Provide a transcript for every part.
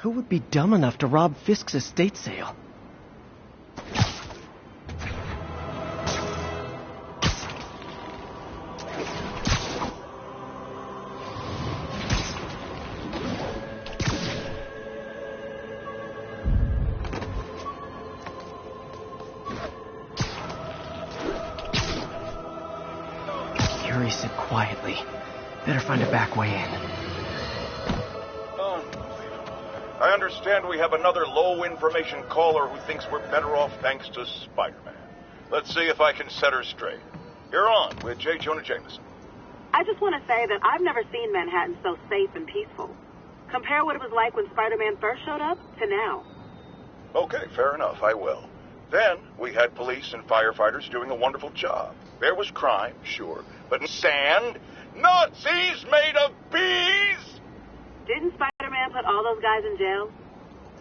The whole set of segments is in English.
Who would be dumb enough to rob Fisk's estate sale? Yuri said quietly. Better find a back way in. I understand we have another low-information caller who thinks we're better off thanks to Spider-Man. Let's see if I can set her straight. You're on with J. Jonah Jameson. I just want to say that I've never seen Manhattan so safe and peaceful. Compare what it was like when Spider-Man first showed up to now. Okay, fair enough, I will. Then we had police and firefighters doing a wonderful job. There was crime, sure, but sand? Nazis made of bees? Didn't Spider-Man put all those guys in jail?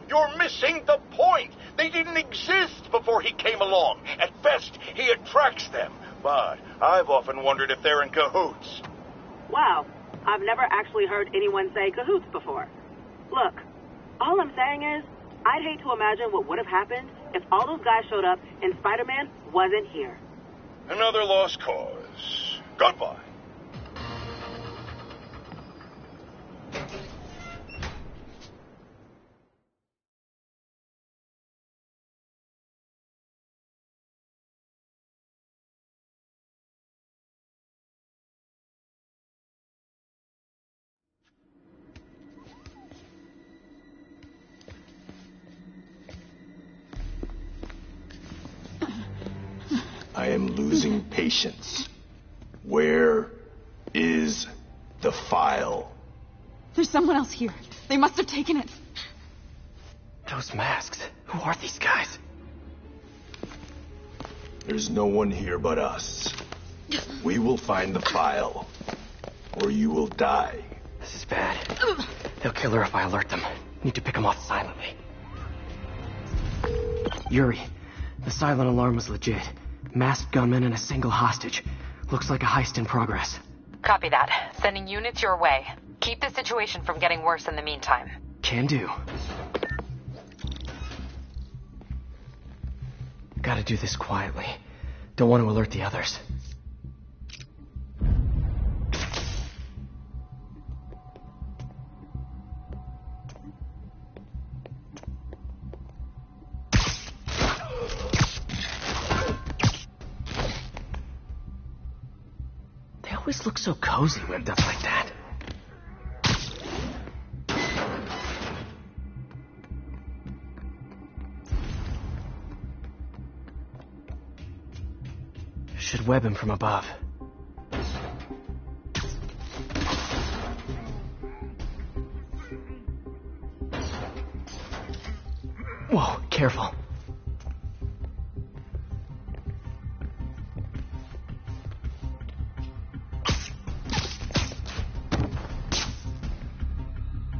You're missing the point. They didn't exist before he came along. At best, he attracts them. But I've often wondered if they're in cahoots. Wow, I've never actually heard anyone say cahoots before. Look, all I'm saying is, I'd hate to imagine what would have happened if all those guys showed up and Spider-Man wasn't here. Another lost cause. Goodbye. I am losing patience. Where is the file? There's someone else here. They must have taken it. Those masks. Who are these guys? There's no one here but us. We will find the file, or you will die. This is bad. They'll kill her if I alert them. Need to pick them off silently. Yuri, the silent alarm was legit. Masked gunmen and a single hostage. Looks like a heist in progress. Copy that. Sending units your way. Keep the situation from getting worse in the meantime. Can do. Gotta do this quietly. Don't want to alert the others. They always look so cozy ripped up like that. Should web him from above. Whoa, careful.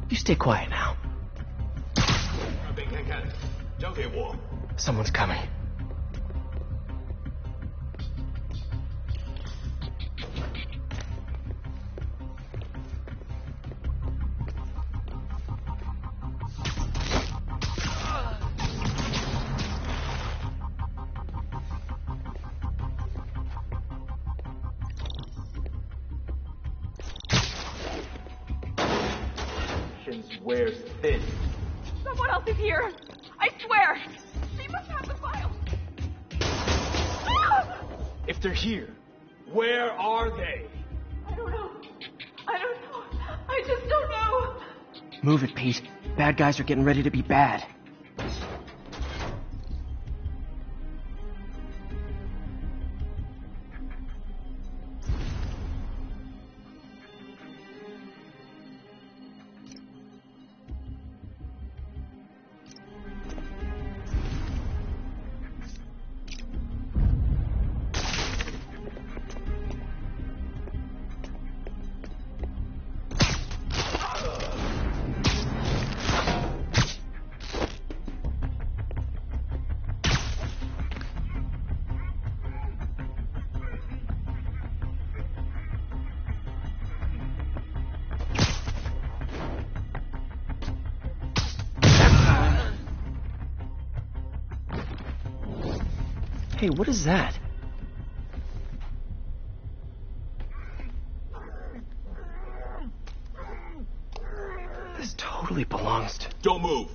You stay quiet now. Someone's coming. Where's this? Someone else is here. I swear. They must have the file. Ah! If they're here, where are they? I don't know. I just don't know. Move it, Pete. Bad guys are getting ready to be bad. Hey, what is that? This totally belongs to... Don't move!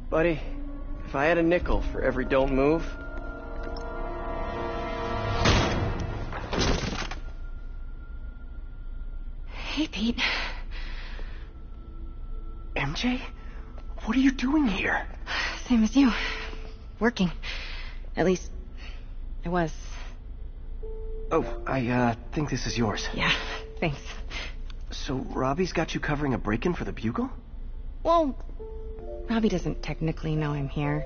Buddy, if I had a nickel for every don't move... Hey, Pete. MJ? What are you doing here? Same as you. Working. At least, I was. Oh, I think this is yours. Yeah, thanks. So Robbie's got you covering a break-in for the Bugle? Well, Robbie doesn't technically know I'm here.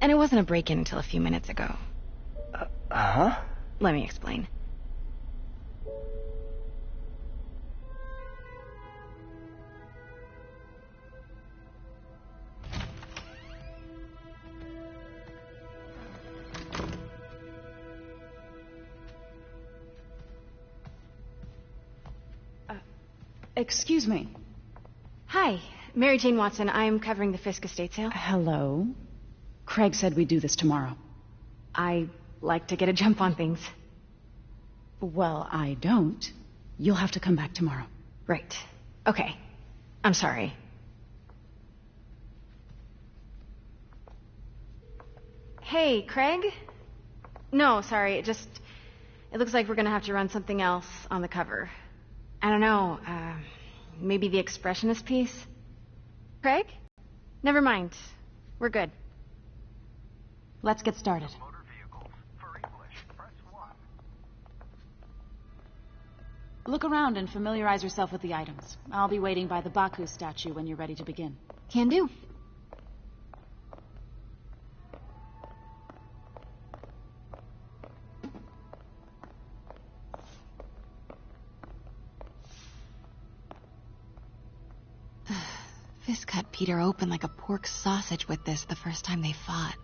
And it wasn't a break-in until a few minutes ago. Huh? Let me explain. Excuse me. Hi, Mary Jane Watson. I'm covering the Fisk estate sale. Hello. Craig said we'd do this tomorrow. I like to get a jump on things. Well, I don't. You'll have to come back tomorrow. Right. Okay. I'm sorry. Hey, Craig? No, sorry. It looks like we're gonna have to run something else on the cover. I don't know, maybe the expressionist piece? Craig? Never mind. We're good. Let's get started. Look around and familiarize yourself with the items. I'll be waiting by the Baku statue when you're ready to begin. Can do. Fisk cut Peter open like a pork sausage with this the first time they fought.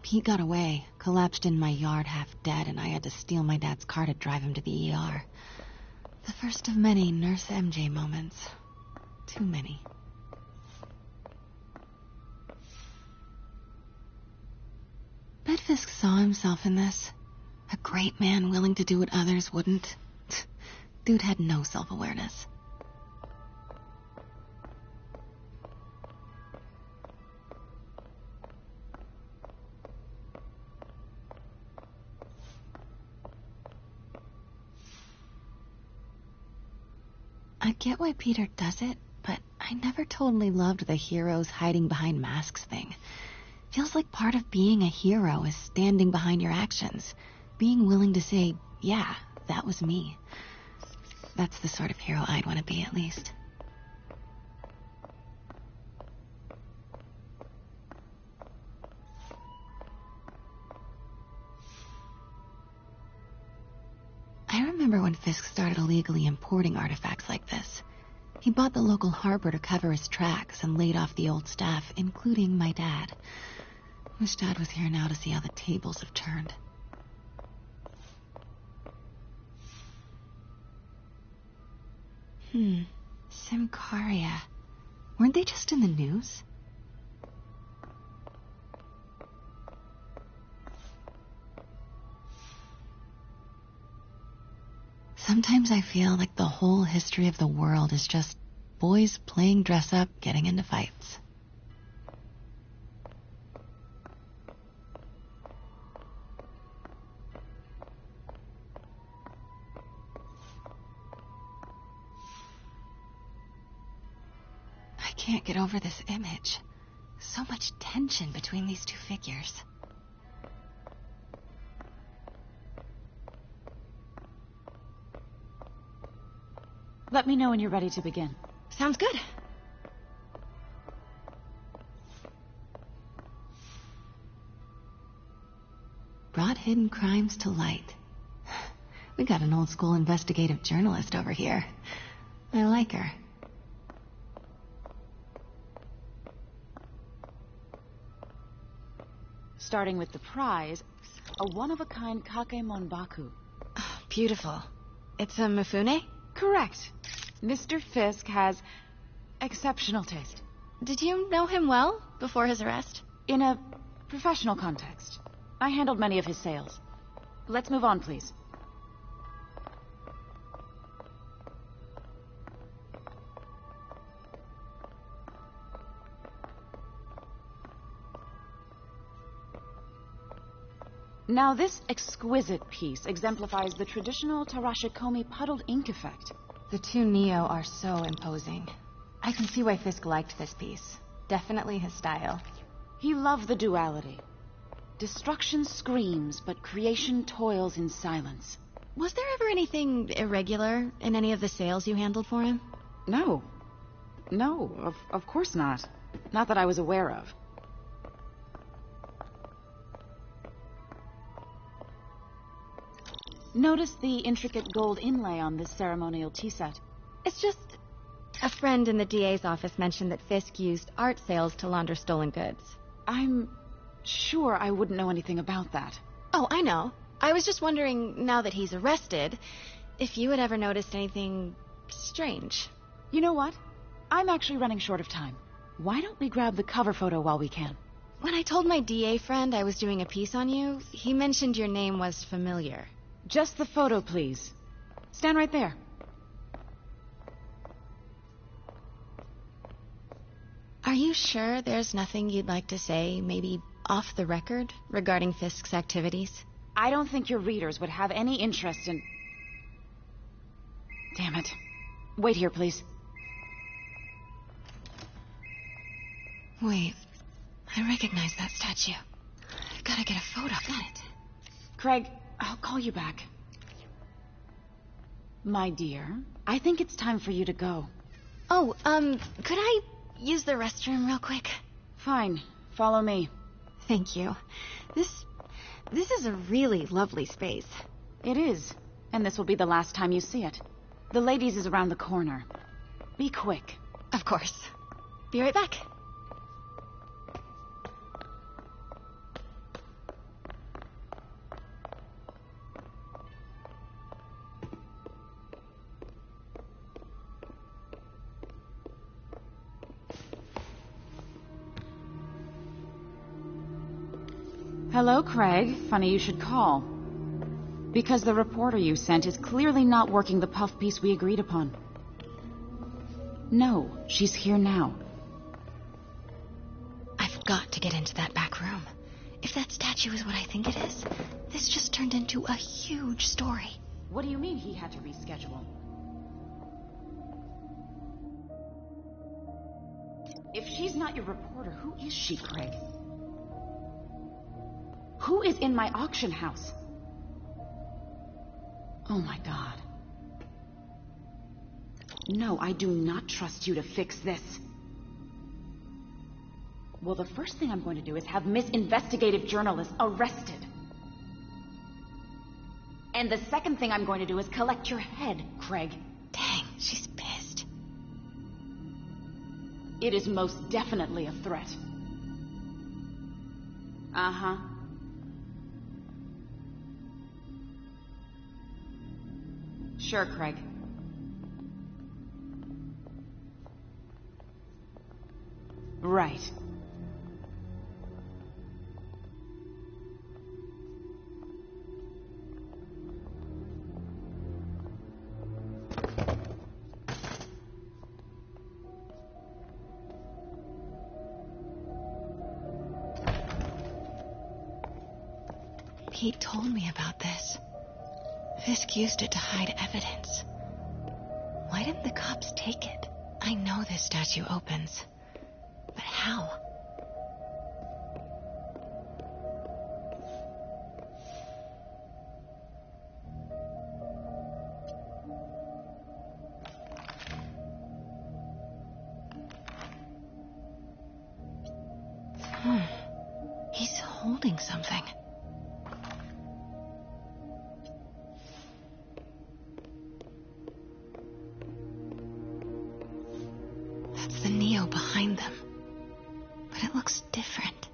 Pete got away, collapsed in my yard half dead, and I had to steal my dad's car to drive him to the ER. The first of many Nurse MJ moments. Too many. Bet Fisk saw himself in this. A great man willing to do what others wouldn't. Dude had no self-awareness. I get why Peter does it, but I never totally loved the heroes hiding behind masks thing. Feels like part of being a hero is standing behind your actions. Being willing to say, yeah, that was me. That's the sort of hero I'd want to be, at least. I remember when Fisk started illegally importing artifacts like this. He bought the local harbor to cover his tracks and laid off the old staff, including my dad. Wish Dad was here now to see how the tables have turned. Symkaria. Weren't they just in the news? Sometimes I feel like the whole history of the world is just boys playing dress-up, getting into fights. I can't get over this image. So much tension between these two figures. Let me know when you're ready to begin. Sounds good. Brought hidden crimes to light. We got an old school investigative journalist over here. I like her. Starting with the prize, a one-of-a-kind Kakemon Baku. Oh, beautiful. It's a Mifune? Correct. Mr. Fisk has exceptional taste. Did you know him well before his arrest? In a professional context. I handled many of his sales. Let's move on, please. Now, this exquisite piece exemplifies the traditional Tarashikomi puddled ink effect. The two Neo are so imposing. I can see why Fisk liked this piece. Definitely his style. He loved the duality. Destruction screams, but creation toils in silence. Was there ever anything irregular in any of the sales you handled for him? No. No, of course not. Not that I was aware of. Notice the intricate gold inlay on this ceremonial tea set. It's just... a friend in the DA's office mentioned that Fisk used art sales to launder stolen goods. I'm sure I wouldn't know anything about that. Oh, I know. I was just wondering, now that he's arrested, if you had ever noticed anything strange. You know what? I'm actually running short of time. Why don't we grab the cover photo while we can? When I told my DA friend I was doing a piece on you, he mentioned your name was familiar. Just the photo, please. Stand right there. Are you sure there's nothing you'd like to say, maybe off the record, regarding Fisk's activities? I don't think your readers would have any interest in... Damn it. Wait here, please. Wait, I recognize that statue. Gotta get a photo. Got it. Craig, I'll call you back. My dear, I think it's time for you to go. Oh, could I use the restroom real quick? Fine. Follow me. Thank you. This is a really lovely space. It is. And this will be the last time you see it. The ladies is around the corner. Be quick. Of course. Be right back. Hello, Craig. Funny you should call. Because the reporter you sent is clearly not working the puff piece we agreed upon. No, she's here now. I've got to get into that back room. If that statue is what I think it is, this just turned into a huge story. What do you mean he had to reschedule? If she's not your reporter, who is she, Craig? Who is in my auction house? Oh my God. No, I do not trust you to fix this. Well, the first thing I'm going to do is have Miss Investigative Journalist arrested. And the second thing I'm going to do is collect your head, Craig. Dang, she's pissed. It is most definitely a threat. Uh-huh. Sure, Craig. Right. Pete told me about this. Fisk used it to hide evidence. Why didn't the cops take it? I know this statue opens. But how? He's holding something. That's the Neo behind them. But it looks different.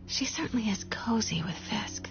She certainly is cozy with Fisk.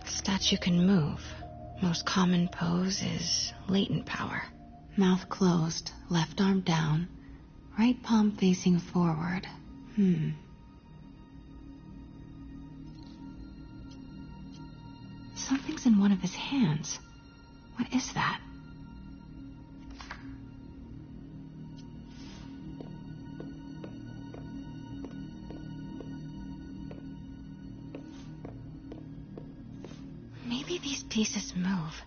Statue can move. Most common pose is latent power. Mouth closed, left arm down, right palm facing forward. Something's in one of his hands. What is that? Maybe these pieces move.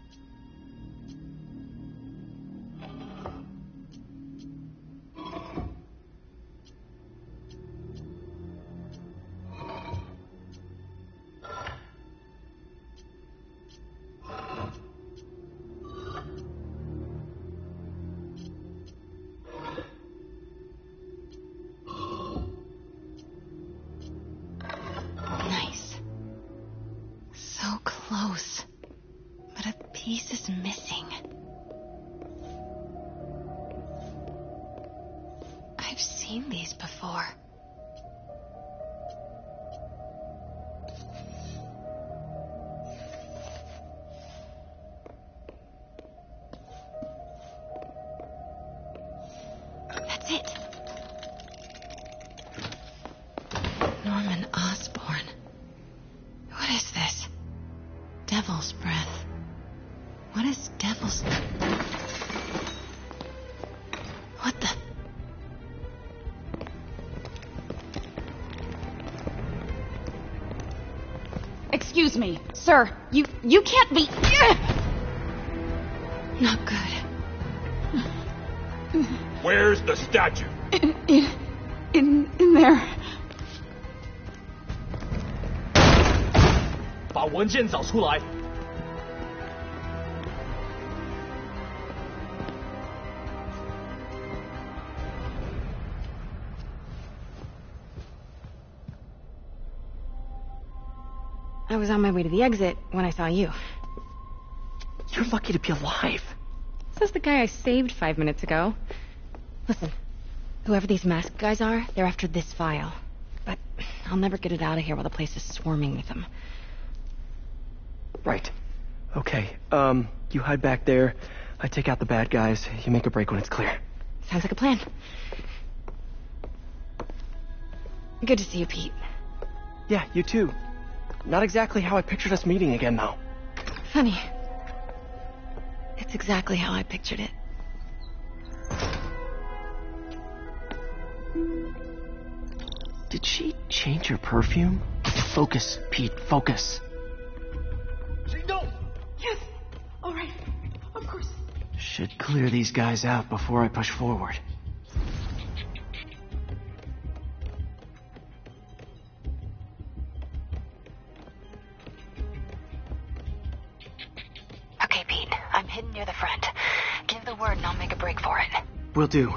Nice. So close. But a piece is missing. I've seen these before. That's it. Norman Osborn. What is this? Devil's breath. What is devil's... What the... Excuse me, sir. You can't be... Not good. Where's the statue? In there. 把文件找出来。 I was on my way to the exit when I saw you. You're lucky to be alive. Says the guy I saved 5 minutes ago. Listen, whoever these masked guys are, they're after this file. But I'll never get it out of here while the place is swarming with them. Right. Okay, you hide back there. I take out the bad guys. You make a break when it's clear. Sounds like a plan. Good to see you, Pete. Yeah, you too. Not exactly how I pictured us meeting again, though. Funny. It's exactly how I pictured it. Did she change her perfume? Focus, Pete, focus. Yes. All right. Of course. Should clear these guys out before I push forward. Okay, Pete. I'm hidden near the front. Give the word and I'll make a break for it. Will do.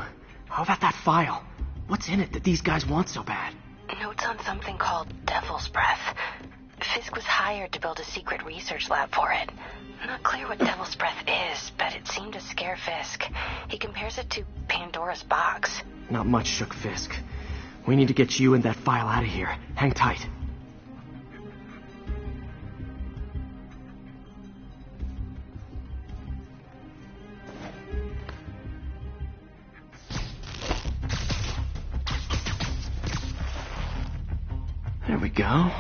How about that file? What's in it that these guys want so bad? Notes on something called Devil's Breath. Fisk was hired to build a secret research lab for it. Not clear what Devil's Breath is, but it seemed to scare Fisk. He compares it to Pandora's box. Not much shook Fisk. We need to get you and that file out of here. Hang tight. There we go.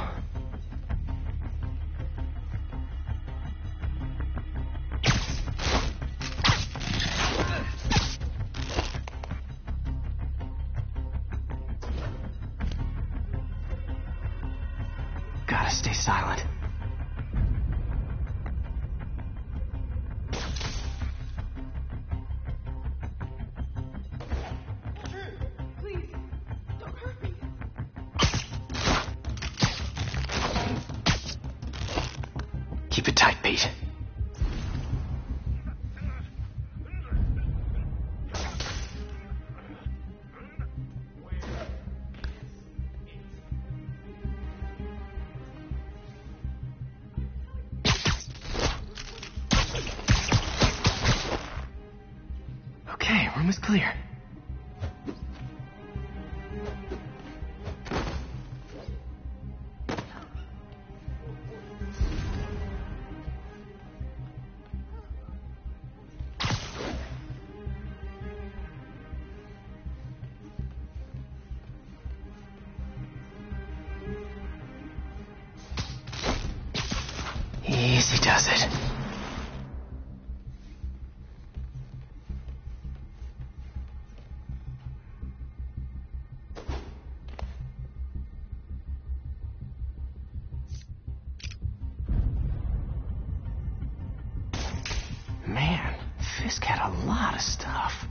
Gotta stay silent. Keep it tight, Pete. Okay, room is clear. Easy does it. Man, Fisk had a lot of stuff.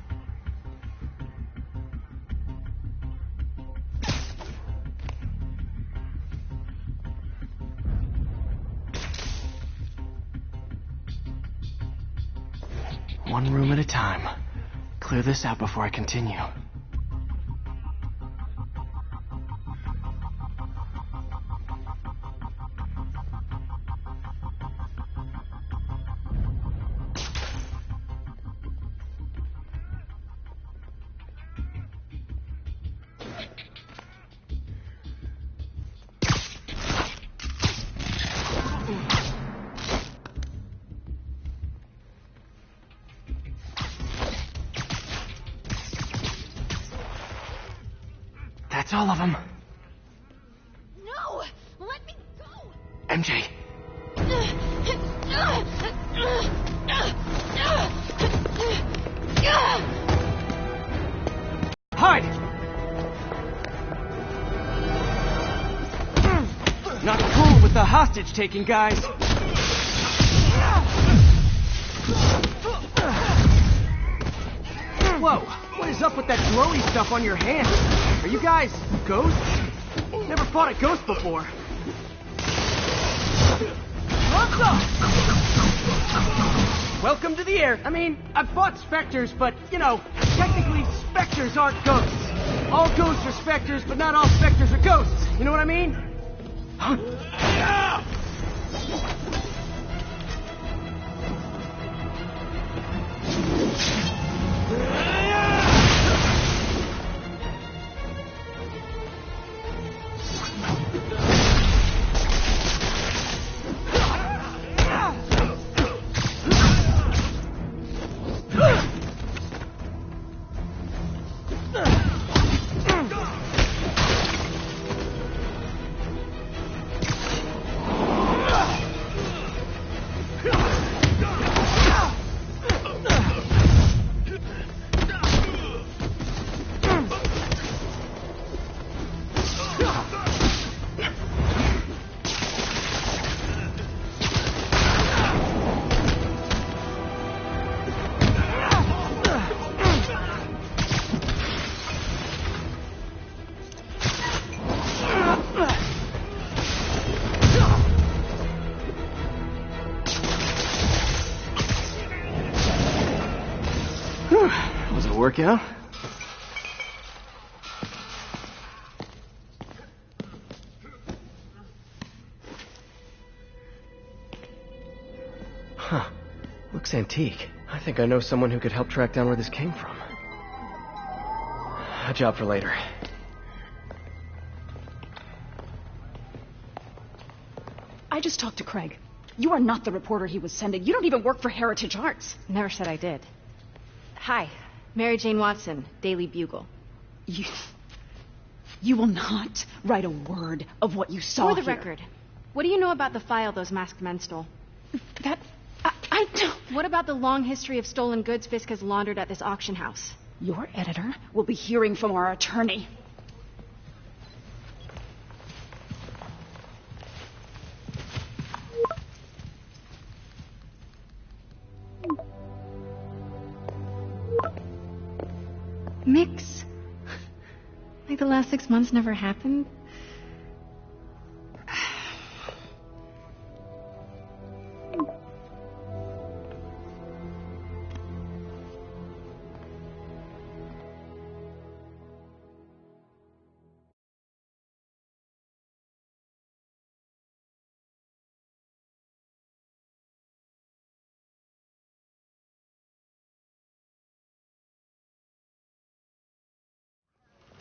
One room at a time. Clear this out before I continue. That's all of them. No! Let me go! MJ. Hide! Not cool with the hostage taking, guys. Whoa, what is up with that glowy stuff on your hand? Are you guys ghosts? Never fought a ghost before. What's up? Welcome to the air. I mean, I've fought specters, but, you know, technically specters aren't ghosts. All ghosts are specters, but not all specters are ghosts. You know what I mean? Was it a workout? Huh. Looks antique. I think I know someone who could help track down where this came from. A job for later. I just talked to Craig. You are not the reporter he was sending. You don't even work for Heritage Arts. Never said I did. Hi, Mary Jane Watson, Daily Bugle. You will not write a word of what you saw For the here. record, what do you know about the file those masked men stole? I don't... What about the long history of stolen goods Fisk has laundered at this auction house? Your editor will be hearing from our attorney. Mix. Like the last 6 months never happened?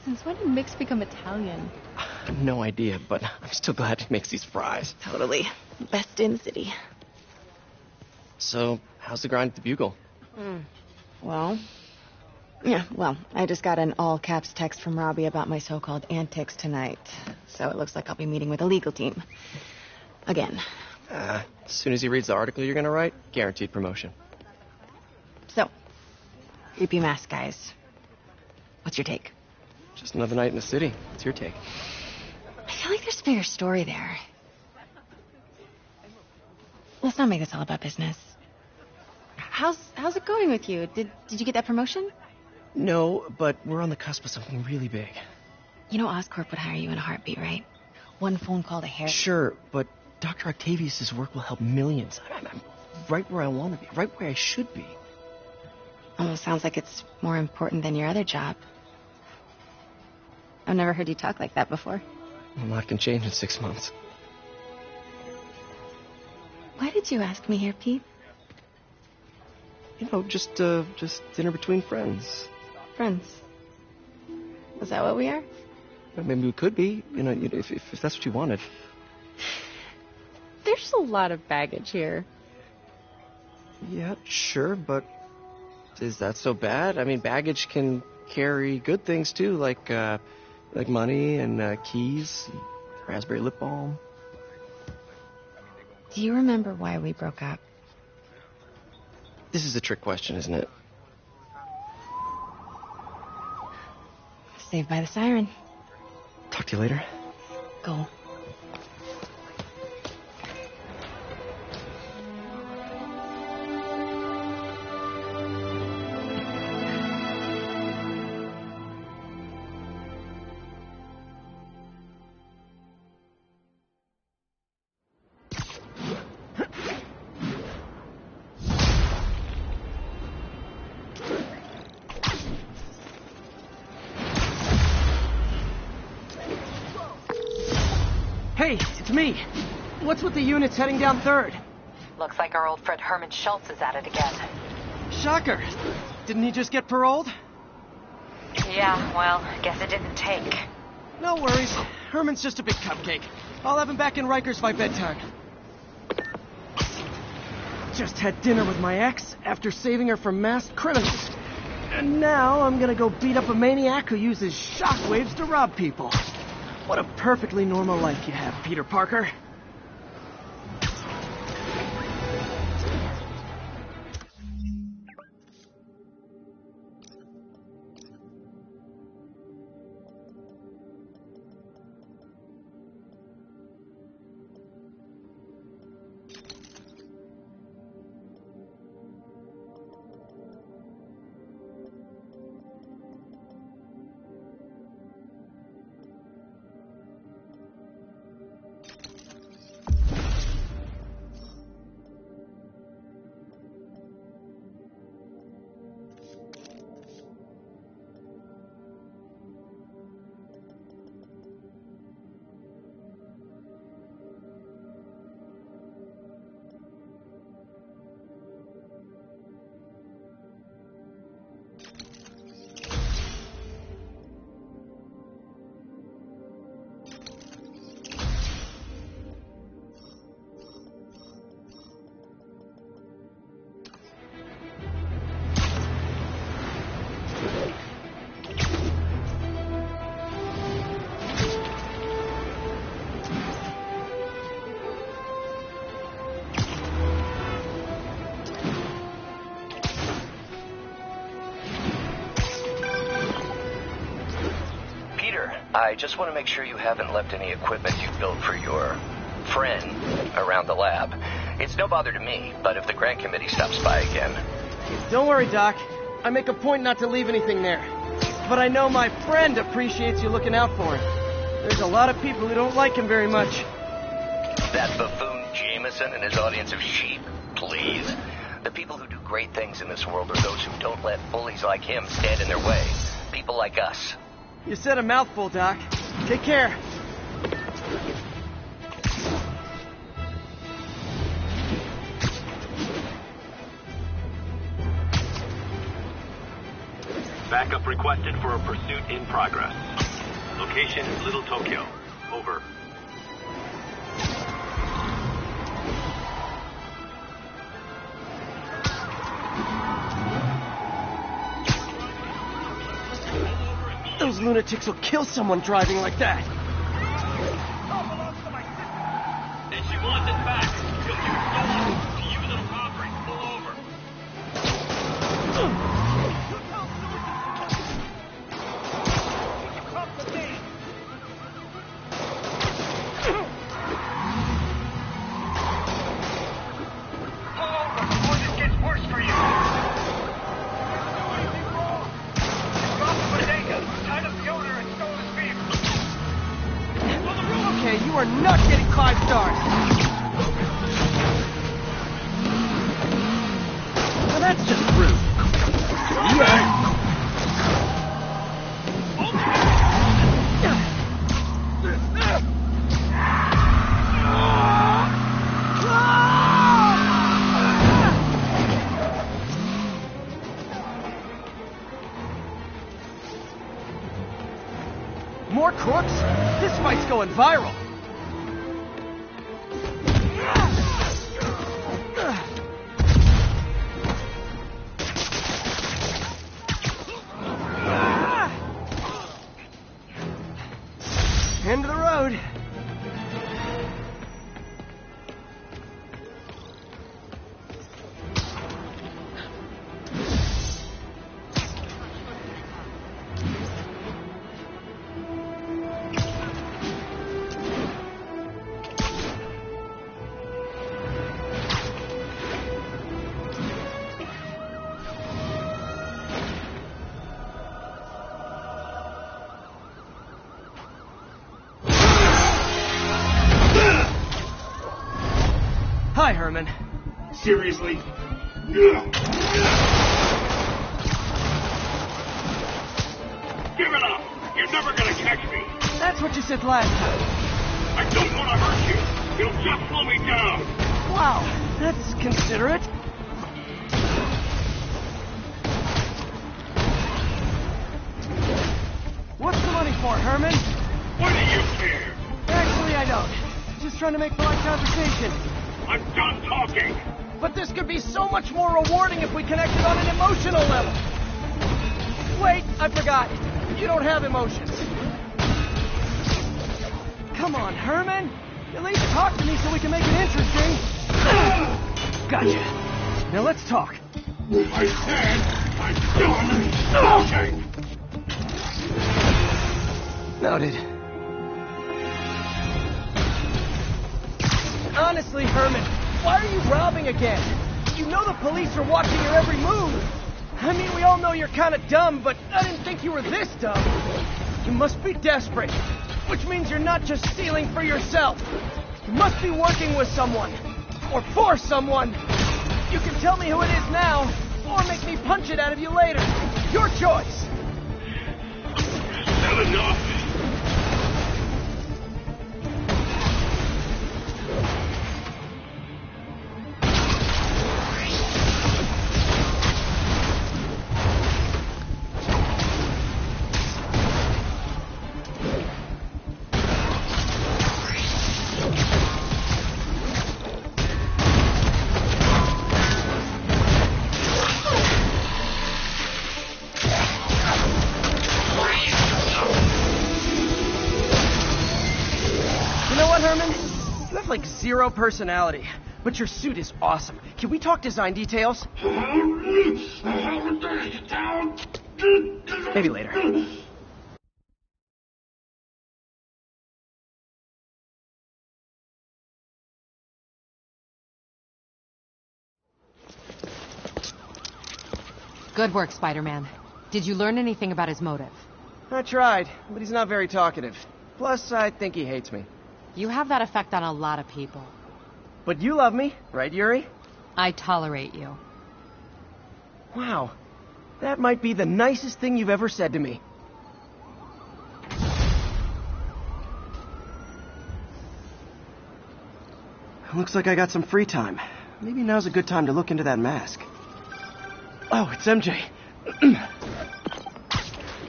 Since when did Mix become Italian? No idea, but I'm still glad he makes these fries. Totally. Best in the city. So, how's the grind at the Bugle? Well, I just got an all-caps text from Robbie about my so-called antics tonight. So it looks like I'll be meeting with a legal team. Again. As soon as he reads the article you're gonna write, guaranteed promotion. So, creepy mask guys. What's your take? Just another night in the city. What's your take? I feel like there's a bigger story there. Let's not make this all about business. How's it going with you? Did you get that promotion? No, but we're on the cusp of something really big. You know Oscorp would hire you in a heartbeat, right? One phone call to Harry. Sure, but Dr. Octavius' work will help millions. I'm right where I want to be, right where I should be. Almost sounds like it's more important than your other job. I've never heard you talk like that before. A lot can change in 6 months. Why did you ask me here, Pete? You know, just dinner between friends. Friends. Is that what we are? Maybe we could be, if that's what you wanted. There's a lot of baggage here. Yeah, sure, but is that so bad? I mean, baggage can carry good things too, like money and keys, raspberry lip balm. Do you remember why we broke up? This is a trick question, isn't it? Saved by the siren. Talk to you later. Go. Hey, it's me. What's with the units heading down 3rd? Looks like our old friend Herman Schultz is at it again. Shocker. Didn't he just get paroled? Yeah, well, guess it didn't take. No worries. Herman's just a big cupcake. I'll have him back in Rikers by bedtime. Just had dinner with my ex after saving her from masked criminals. And now I'm gonna go beat up a maniac who uses shockwaves to rob people. What a perfectly normal life you have, Peter Parker. I just want to make sure you haven't left any equipment you built for your friend around the lab. It's no bother to me, but if the grant committee stops by again... Don't worry, Doc. I make a point not to leave anything there. But I know my friend appreciates you looking out for him. There's a lot of people who don't like him very much. That buffoon Jameson Jameson and his audience of sheep? Please. The people who do great things in this world are those who don't let bullies like him stand in their way. People like us. You said a mouthful, Doc. Take care. Backup requested for a pursuit in progress. Location, Little Tokyo. Over. Those lunatics will kill someone driving like that. And she wants it back. She'll use stolen to you, little robbery. Pull over. You are not getting 5 stars. Well, that's just rude. Yeah. More crooks? This fight's going viral. End of the road. Hi, Herman. Seriously? Give it up! You're never gonna catch me! That's what you said last time. I don't want to hurt you! It'll just slow me down! Wow, that's considerate. What's the money for, Herman? What do you care? Actually, I don't. Just trying to make polite conversation. I'm done talking! But this could be so much more rewarding if we connected on an emotional level. Wait, I forgot. You don't have emotions. Come on, Herman. At least talk to me so we can make it interesting. Gotcha. Now let's talk. I said I'm done talking! Noted. Honestly, Herman, why are you robbing again? You know the police are watching your every move. I mean, we all know you're kind of dumb, but I didn't think you were this dumb. You must be desperate, which means you're not just stealing for yourself. You must be working with someone, or for someone. You can tell me who it is now, or make me punch it out of you later. Your choice. Not enough! Herman? You have like 0 personality, but your suit is awesome. Can we talk design details? Maybe later. Good work, Spider-Man. Did you learn anything about his motive? I tried, but he's not very talkative. Plus, I think he hates me. You have that effect on a lot of people. But you love me, right, Yuri? I tolerate you. Wow. That might be the nicest thing you've ever said to me. Looks like I got some free time. Maybe now's a good time to look into that mask. Oh, it's MJ.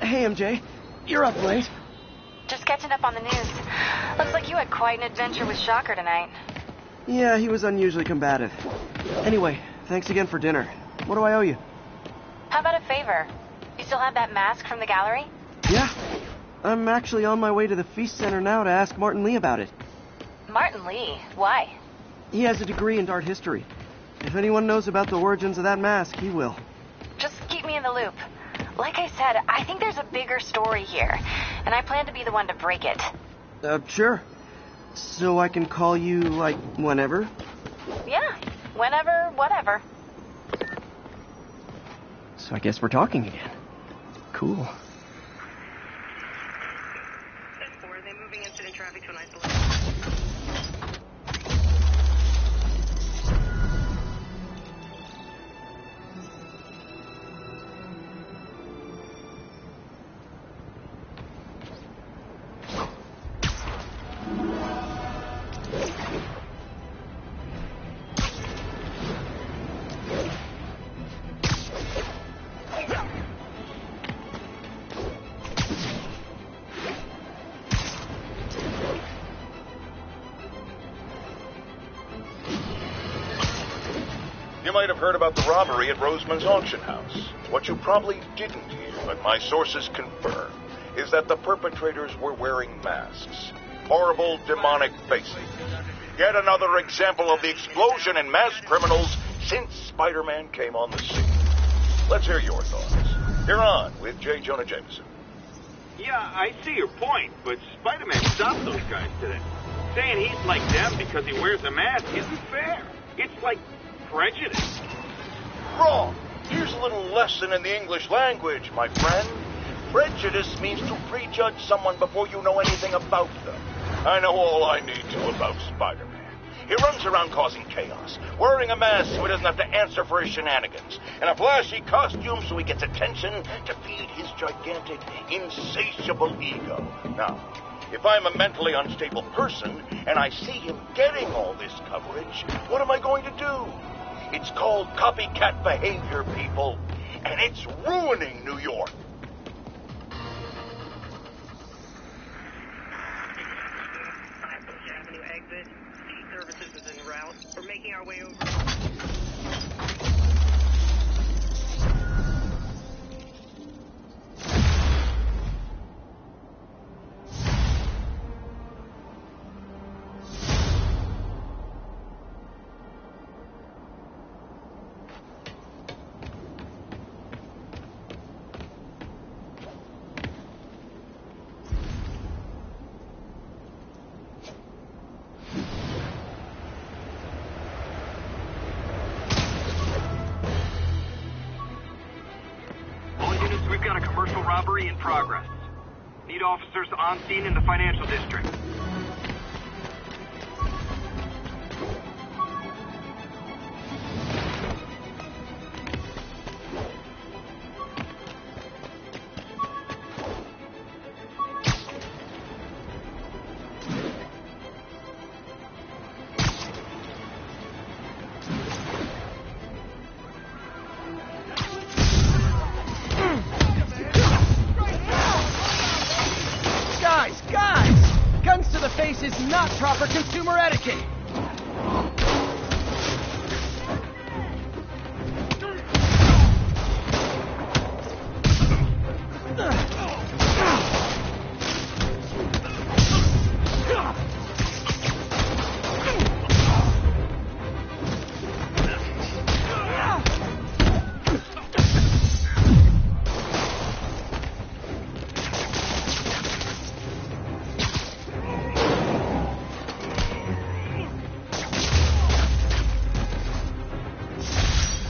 Hey, MJ. You're up late. Just catching up on the news. Looks like you had quite an adventure with Shocker tonight. Yeah, he was unusually combative. Anyway, thanks again for dinner. What do I owe you? How about a favor? You still have that mask from the gallery? Yeah. I'm actually on my way to the Feast Center now to ask Martin Lee about it. Martin Lee? Why? He has a degree in art history. If anyone knows about the origins of that mask, he will. Just keep me in the loop. Like I said, I think there's a bigger story here, and I plan to be the one to break it. Sure. So I can call you, like, whenever? Yeah, whenever, whatever. So I guess we're talking again. Cool. 10-4, they're moving incident traffic to an isolation. You might have heard about the robbery at Roseman's auction house. What you probably didn't hear, but my sources confirm, is that the perpetrators were wearing masks. Horrible, demonic faces. Yet another example of the explosion in mass criminals since Spider-Man came on the scene. Let's hear your thoughts. You're on with J. Jonah Jameson. Yeah, I see your point, but Spider-Man stopped those guys today. Saying he's like them because he wears a mask isn't fair. It's like prejudice. Wrong. Here's a little lesson in the English language, my friend. Prejudice means to prejudge someone before you know anything about them. I know all I need to about Spider-Man. He runs around causing chaos, wearing a mask so he doesn't have to answer for his shenanigans, and a flashy costume so he gets attention to feed his gigantic, insatiable ego. Now, if I'm a mentally unstable person and I see him getting all this coverage, what am I going to do? It's called copycat behavior, people, and it's ruining New York. Avenue exit. Services is en route. We're making our way over. We've got a commercial robbery in progress. Need officers on scene in the financial district. This is not proper consumer etiquette.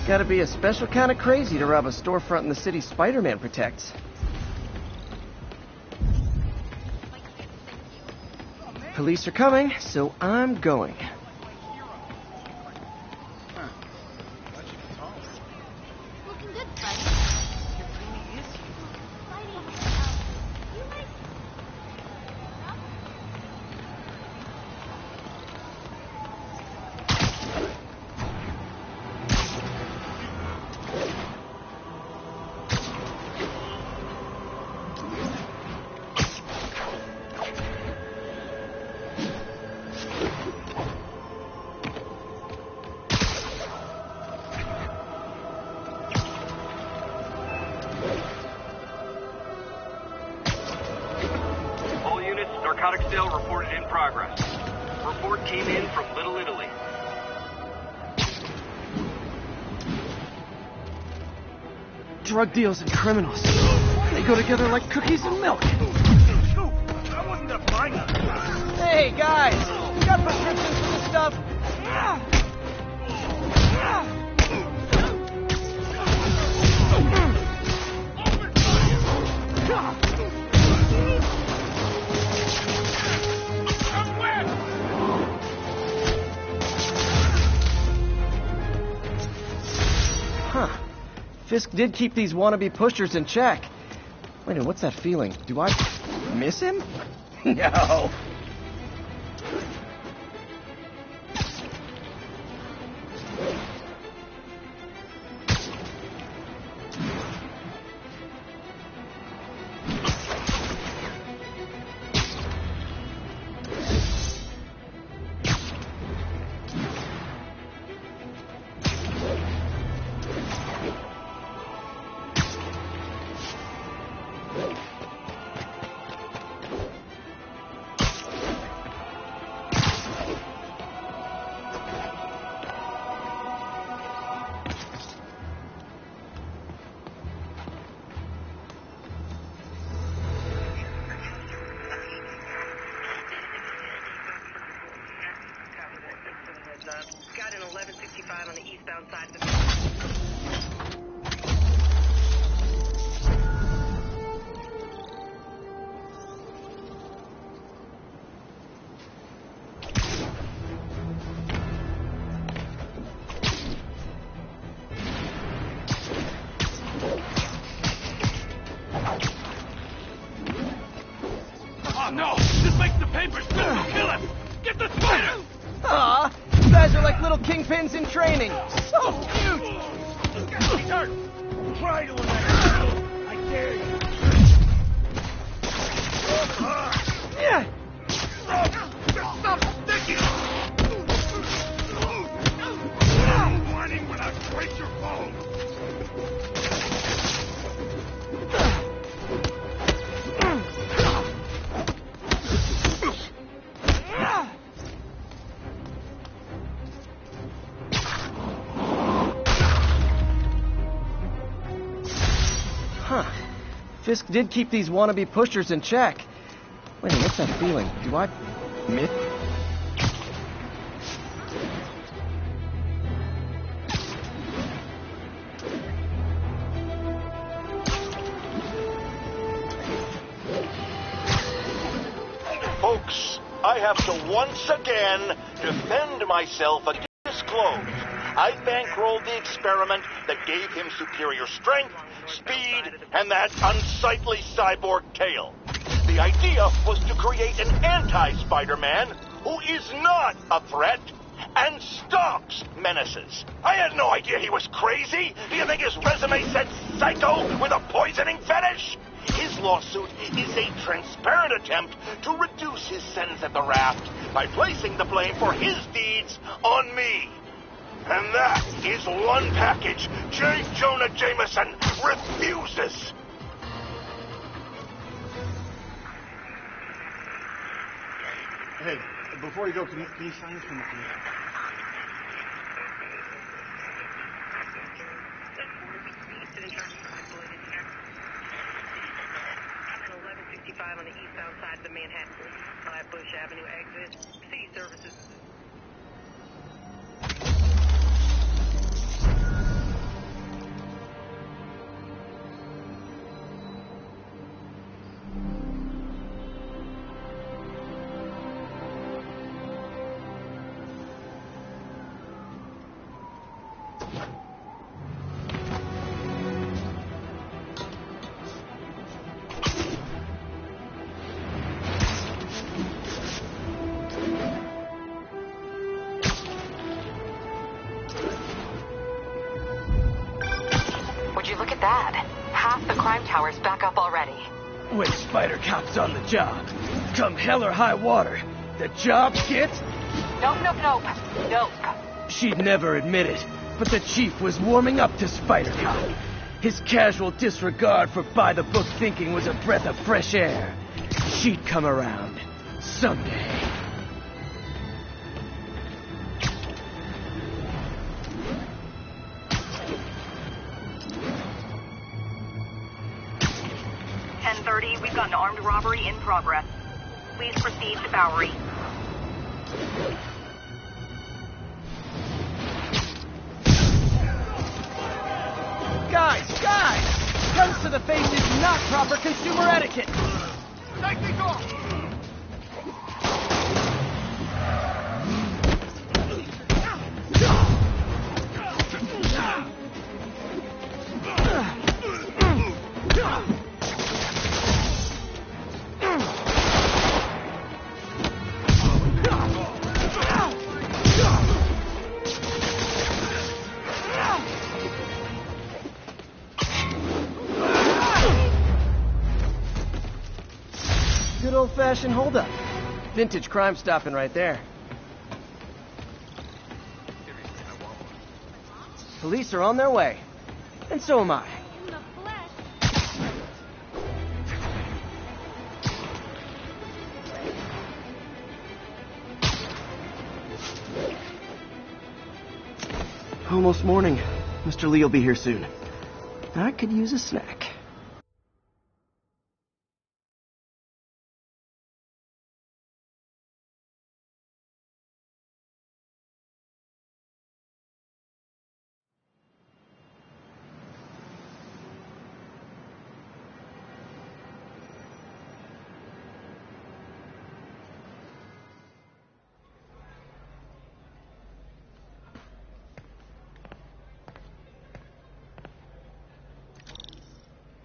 Gotta be a special kind of crazy to rob a storefront in the city Spider-Man protects. Police are coming, so I'm going. intel reported in progress. Report came in from Little Italy. Drug deals and criminals. They go together like cookies and milk. That wasn't a fight. Hey, guys! You got prescriptions for this stuff? Huh. Fisk did keep these wannabe pushers in check. Wait a minute, what's that feeling? Do I miss him? No. Got an 1165 on the eastbound side of the... Oh no! This makes the papers kill us! Get the spider! Aw, you guys are like little kingpins in training. So cute! Try to I dare you! Yeah. Stop sticking! I'm whining when I break your phone! Huh. Fisk did keep these wannabe pushers in check. Wait a minute, what's that feeling? Do I miss? Folks, I have to once again defend myself against disclose. I bankrolled the experiment that gave him superior strength, speed, and that unsightly cyborg tail. The idea was to create an anti-Spider-Man who is not a threat and stalks menaces. I had no idea he was crazy. Do you think his resume said psycho with a poisoning fetish? His lawsuit is a transparent attempt to reduce his sentence at the raft by placing the blame for his deeds on me. And that is one package J. Jonah Jameson refuses. Hey, before you go, can you sign this for me, please? On the eastbound side of the Manhattan, Flatbush Avenue exit, city services. Look at that. Half the crime tower's back up already. When Spider Cop's on the job, come hell or high water, the job gets... Nope. She'd never admit it, but the chief was warming up to Spider Cop. His casual disregard for by-the-book thinking was a breath of fresh air. She'd come around. Someday. We've got an armed robbery in progress. Please proceed to Bowery. Guys! Guns to the face is not proper consumer etiquette! Take these off! Good old-fashioned holdup. Vintage crime stopping right there. Police are on their way. And so am I. Almost morning. Mr. Lee will be here soon. I could use a snack.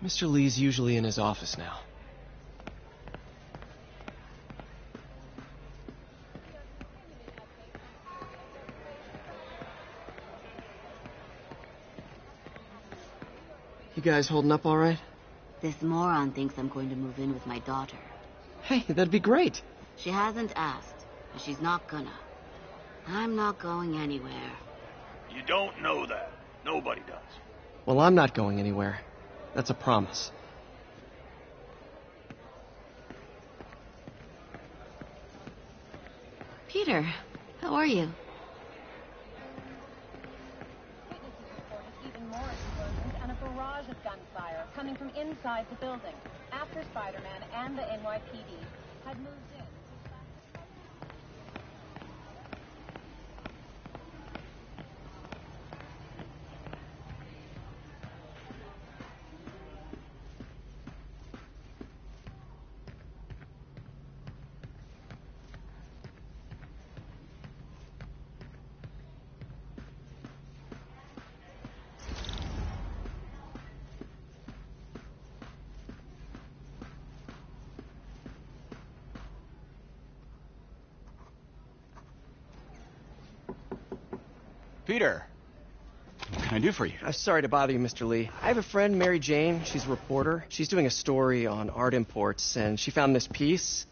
Mr. Lee's usually in his office now. You guys holding up all right? This moron thinks I'm going to move in with my daughter. Hey, that'd be great. She hasn't asked, and she's not gonna. I'm not going anywhere. You don't know that. Nobody does. Well, I'm not going anywhere. That's a promise. Peter, how are you? Even more explosions and a barrage of gunfire coming from inside the building after Spider-Man and the NYPD had moved in. Peter, what can I do for you? I'm sorry to bother you, Mr. Lee. I have a friend, Mary Jane. She's a reporter. She's doing a story on art imports, and she found this piece.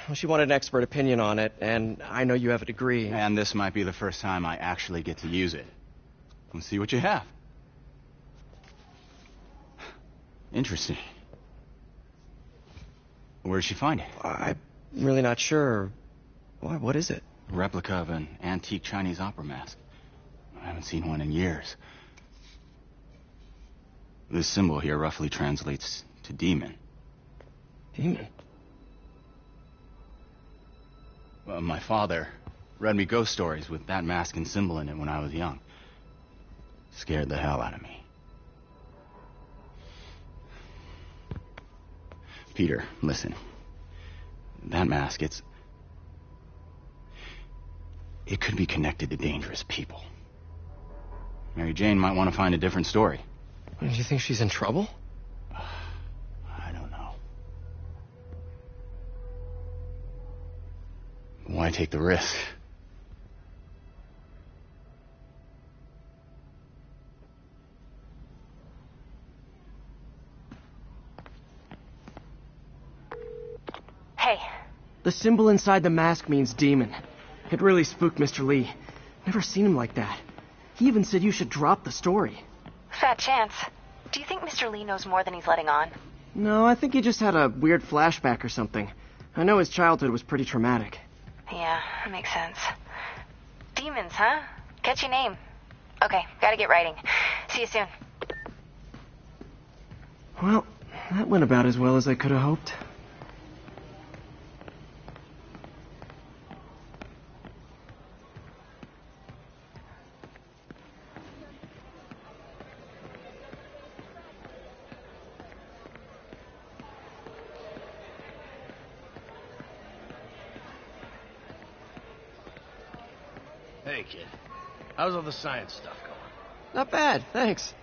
Well, she wanted an expert opinion on it, and I know you have a degree. And this might be the first time I actually get to use it. Let's see what you have. Interesting. Where did she find it? I'm really not sure. What is it? A replica of an antique Chinese opera mask. I haven't seen one in years. This symbol here roughly translates to demon. Demon? Well, my father read me ghost stories with that mask and symbol in it when I was young. Scared the hell out of me. Peter, listen. That mask, it could be connected to dangerous people. Mary Jane might want to find a different story. Do you think she's in trouble? I don't know. Why take the risk? Hey. The symbol inside the mask means demon. It really spooked Mr. Lee. Never seen him like that. He even said you should drop the story. Fat chance. Do you think Mr. Lee knows more than he's letting on? No, I think he just had a weird flashback or something. I know his childhood was pretty traumatic. Yeah, that makes sense. Demons, huh? Catchy name. Okay, gotta get writing. See you soon. Well, that went about as well as I could have hoped. Hey, kid. How's all the science stuff going? Not bad, thanks.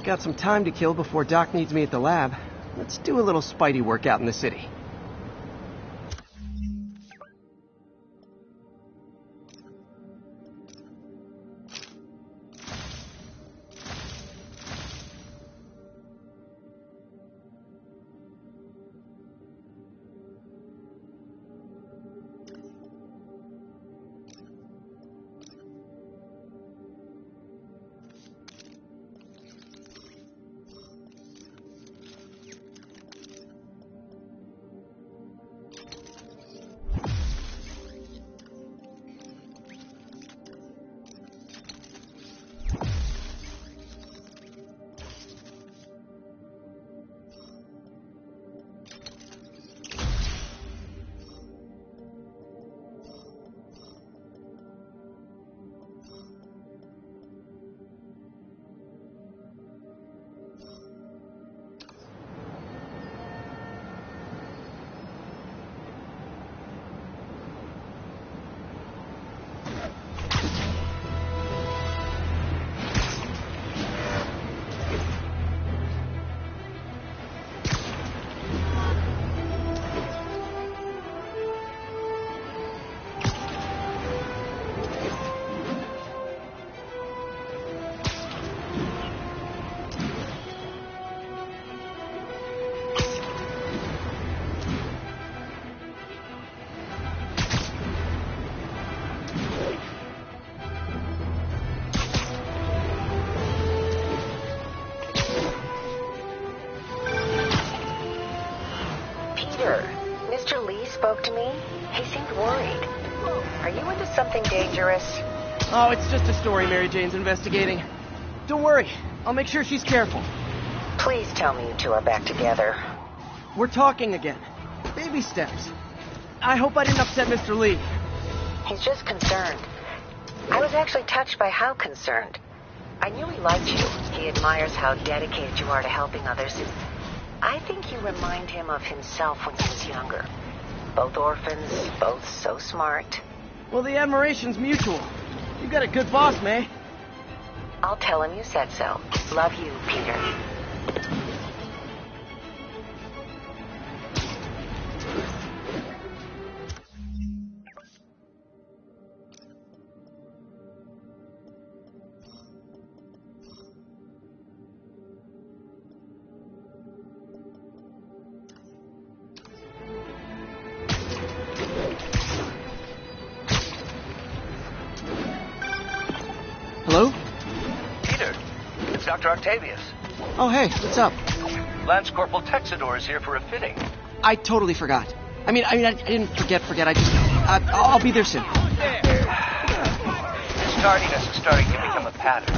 Got some time to kill before Doc needs me at the lab. Let's do a little Spidey work out in the city. Mr. Lee spoke to me. He seemed worried. Are you into something dangerous? Oh, it's just a story Mary Jane's investigating. Don't worry, I'll make sure she's careful. Please tell me you two are back together. We're talking again. Baby steps. I hope I didn't upset Mr. Lee. He's just concerned. I was actually touched by how concerned. I knew he liked you. He admires how dedicated you are to helping others. I think you remind him of himself when he was younger. Both orphans, both so smart. Well, the admiration's mutual. You got a good boss, May. I'll tell him you said so. Love you, Peter. Hello? Peter, it's Dr. Octavius. Oh, hey, what's up? Lance Corporal Texador is here for a fitting. I totally forgot. I didn't forget. I'll be there soon. His tardiness is starting to become a pattern.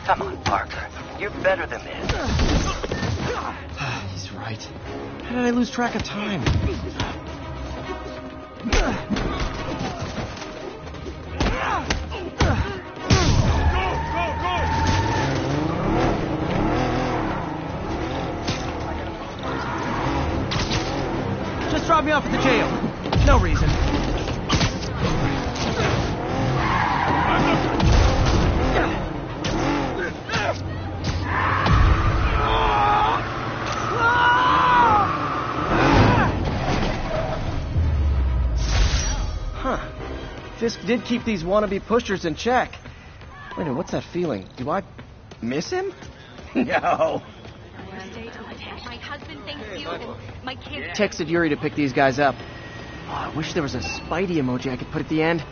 Come on, Parker. You're better than this. He's right. How did I lose track of time? Just drop me off at the jail. No reason. Fisk did keep these wannabe pushers in check. Wait a minute, what's that feeling? Do I miss him? No. My husband thanks you, and my kids. Texted Yuri to pick these guys up. Oh, I wish there was a Spidey emoji I could put at the end.